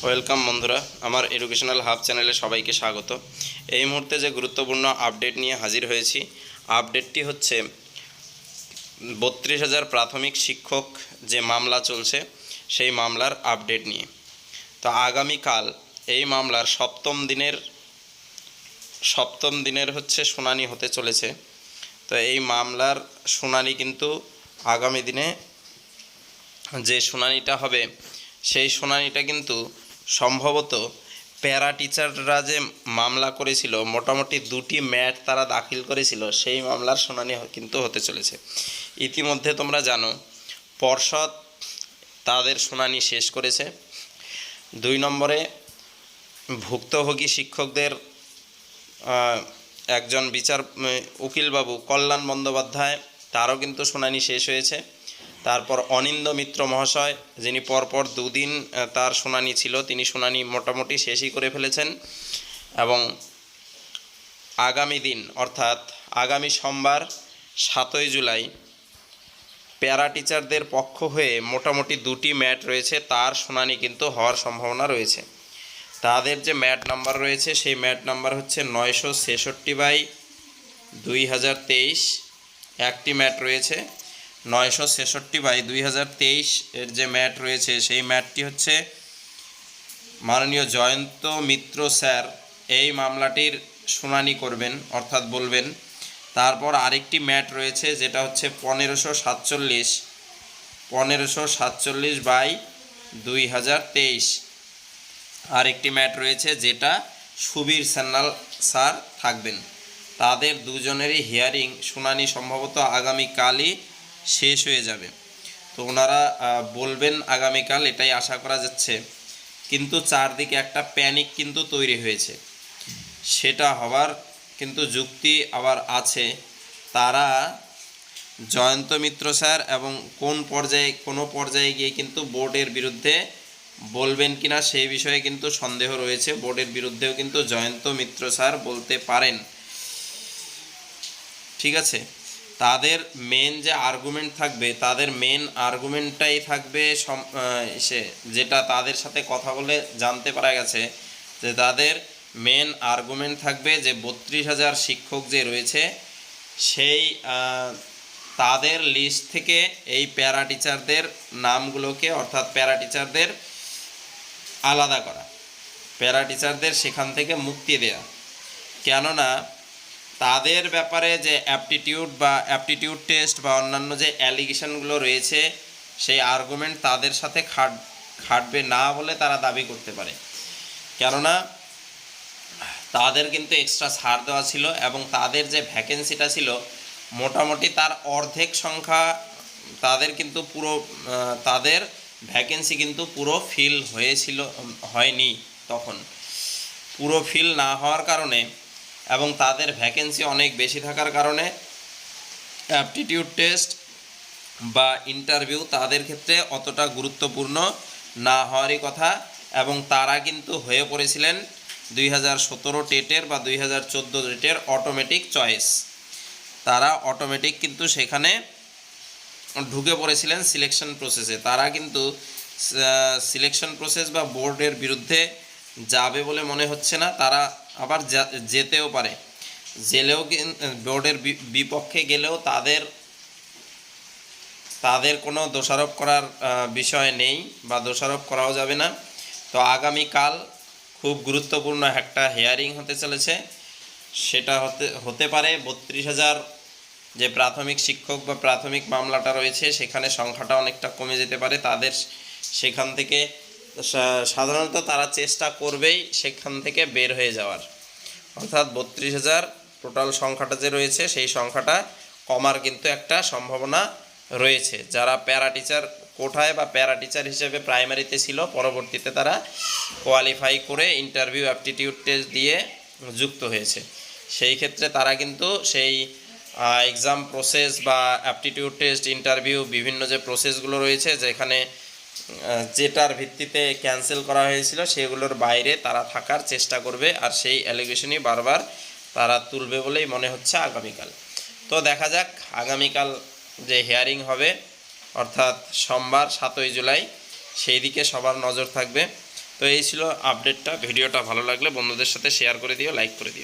Welcome বন্ধুরা, আমার educational hub চ্যানেলে সবাইকে স্বাগত। এই মুহূর্তে যে গুরুত্বপূর্ণ আপডেট নিয়ে হাজির হয়েছি, আপডেটটি হচ্ছে 32,000 প্রাথমিক শিক্ষক যে মামলা চলছে সেই মামলার আপডেট নিয়ে। তো আগামীকাল এই মামলার সপ্তম দিনের হচ্ছে শুনানি হতে চলেছে। তো এই মামলার শুনানি কিন্তু আগামী দিনে যে শুনানিটা হবে সেই শুনানিটা কিন্তু সম্ভবত প্যারা টিচাররা যে মামলা করেছিল, মোটামুটি 2টি ম্যাট তারা দাখিল করেছিল, সেই মামলার শুনানি কিন্তু হতে চলেছে। ইতিমধ্যে তোমরা জানো পর্ষদ তাদের শুনানি শেষ করেছে। 2 নম্বরে ভুক্তভোগী শিক্ষকদের একজন উকিলবাবু কল্যাণ বন্দ্যোপাধ্যায়, তারও কিন্তু শুনানি শেষ হয়েছে। তারপর অনিন্দ মিত্র মহাশয়, যিনি পরপর 2 দিন তার শুনানি ছিল, তিনি শুনানি মোটামুটি শেষই করে ফেলেছেন। এবং আগামী দিন অর্থাৎ আগামী সোমবার 7ই জুলাই প্যারা টিচারদের পক্ষ হয়ে মোটামুটি 2টি ম্যাট রয়েছে, তার শুনানি কিন্তু হওয়ার সম্ভাবনা রয়েছে। তাদের যে ম্যাট নাম্বার রয়েছে সেই ম্যাট নাম্বার হচ্ছে 966/2023। একটি ম্যাট রয়েছে 966/2023 এর যে ম্যাট রয়েছে সেই ম্যাটটি হচ্ছে মাননীয় জয়ন্ত মিত্র স্যার এই মামলাটির শুনানি করবেন, অর্থাৎ বলবেন। তারপর আরেকটি ম্যাট রয়েছে যেটা হচ্ছে 1547/2023। আরেকটি ম্যাট রয়েছে যেটা সুবীর সান্যাল স্যার থাকবেন। তাদের দুজনেরই হিয়ারিং শুনানি সম্ভবত আগামীকালই শেষ হয়ে যাবে। তো ওনারা বলবেন আগামীকাল, এটাই আশা করা যাচ্ছে। কিন্তু চারদিকে একটা প্যানিক কিন্তু তৈরি হয়েছে, সেটা হবার কিন্তু যুক্তি আবার আছে। তারা জয়ন্ত মিত্র স্যার এবং কোনো পর্যায়ে গিয়ে কিন্তু বোর্ডের বিরুদ্ধে বলবেন কিনা সেই বিষয়ে কিন্তু সন্দেহ রয়েছে। বোর্ডের বিরুদ্ধেও কিন্তু জয়ন্ত মিত্র স্যার বলতে পারেন। ঠিক আছে, তাদের মেন যে আর্গুমেন্ট থাকবে, তাদের মেন আর্গুমেন্টটাই থাকবে যেটা তাদের সাথে কথা বলে জানতে পারা গেছে যে তাদের মেন আর্গুমেন্ট থাকবে যে 32,000 শিক্ষক যে রয়েছে সেই তাদের লিস্ট থেকে এই প্যারা টিচারদের নামগুলোকে, অর্থাৎ প্যারা টিচারদের আলাদা করা, প্যারা টিচারদের সেখান থেকে মুক্তি দেয়া। কেননা তাদের ব্যাপারে যে অ্যাপটিটিউড টেস্ট বা অন্যান্য যে অ্যালিগেশনগুলো রয়েছে সেই আর্গুমেন্ট তাদের সাথে খাটবে না বলে তারা দাবি করতে পারে। কেননা তাদের কিন্তু এক্সট্রা ছাড় দেওয়া ছিল এবং তাদের যে ভ্যাকেন্সিটা ছিল মোটামুটি তার অর্ধেক সংখ্যা, তাদের ভ্যাকেন্সি কিন্তু পুরো ফিল হয়নি। তখন পুরো ফিল না হওয়ার কারণে এবং তাদের ভ্যাকেন্সি অনেক বেশি থাকার কারণে অ্যাপটিটিউড টেস্ট বা ইন্টারভিউ তাদের ক্ষেত্রে অতটা গুরুত্বপূর্ণ না হওয়ারই কথা। এবং তারা কিন্তু হয়ে পড়েছিলেন 2017 টেটের বা 2014 টেটের অটোমেটিক চয়েস। তারা অটোমেটিক কিন্তু সেখানে ঢুকে পড়েছিলেন সিলেকশন প্রসেসে। তারা কিন্তু সিলেকশন প্রসেস বা বোর্ডের বিরুদ্ধে যাবে বলে মনে হচ্ছে না। তারা আবার যেতেও পারে, বোর্ডের বিপক্ষে গেলেও তাদের কোনো দোষারোপ করার বিষয় নেই বা দোষারোপ করাও যাবে না। তো আগামীকাল খুব গুরুত্বপূর্ণ একটা হিয়ারিং হতে চলেছে। সেটা হতে পারে 32,000 যে প্রাথমিক শিক্ষক বা প্রাথমিক মামলাটা রয়েছে সেখানে সংখ্যাটা অনেকটা কমে যেতে পারে। তাদের সেখান থেকে সাধারণত তারা চেষ্টা করবেই সেখান থেকে বের হয়ে যাওয়ার, অর্থাৎ 32,000 টোটাল সংখ্যাটা যে রয়েছে সেই সংখ্যাটা কমার কিন্তু একটা সম্ভাবনা রয়েছে। যারা প্যারা টিচার কোঠায় বা প্যারা টিচার হিসেবে প্রাইমারিতে ছিল, পরবর্তীতে তারা কোয়ালিফাই করে ইন্টারভিউ অ্যাপটিটিউড টেস্ট দিয়ে যুক্ত হয়েছে, সেই ক্ষেত্রে তারা কিন্তু সেই এক্সাম প্রসেস বা অ্যাপটিটিউড টেস্ট, ইন্টারভিউ, বিভিন্ন যে প্রসেসগুলো রয়েছে যেখানে যেটার ভিত্তিতে ক্যান্সেল করা হয়েছিল সেগুলোর বাইরে তারা থাকার চেষ্টা করবে। আর সেই অ্যালিগেশনই বারবার তারা তুলবে বলেই মনে হচ্ছে আগামীকাল। তো দেখা যাক আগামীকাল যে হিয়ারিং হবে অর্থাৎ সোমবার 7ই জুলাই, সেই দিকে সবার নজর থাকবে। তো তো এই ছিল আপডেটটা। ভিডিওটা ভালো লাগলে বন্ধুদের সাথে শেয়ার করে দিও, লাইক করে দিও।